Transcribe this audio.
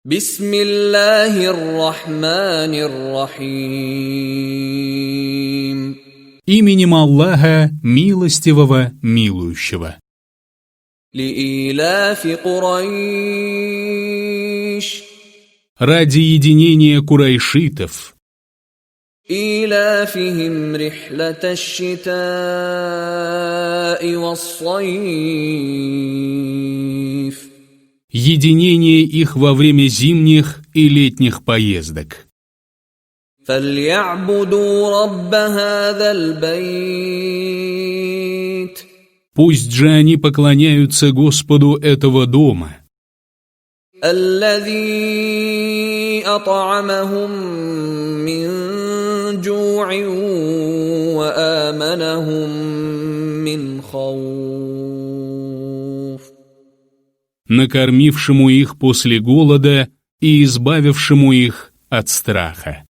Бисмиллахир рахманир рахим. Именем Аллаха, милостивого, милующего. Лииляфи Курайш. Ради единения курайшитов. إيلافهم رحلة الشتاء والصيف. Единение их во время зимних и летних поездок. فليعبدوا رب هذا البيت. Пусть же они поклоняются Господу этого дома, الذي أطعمهم من جوع وآمنهم من خوف. накормившему их после голода и избавившему их от страха.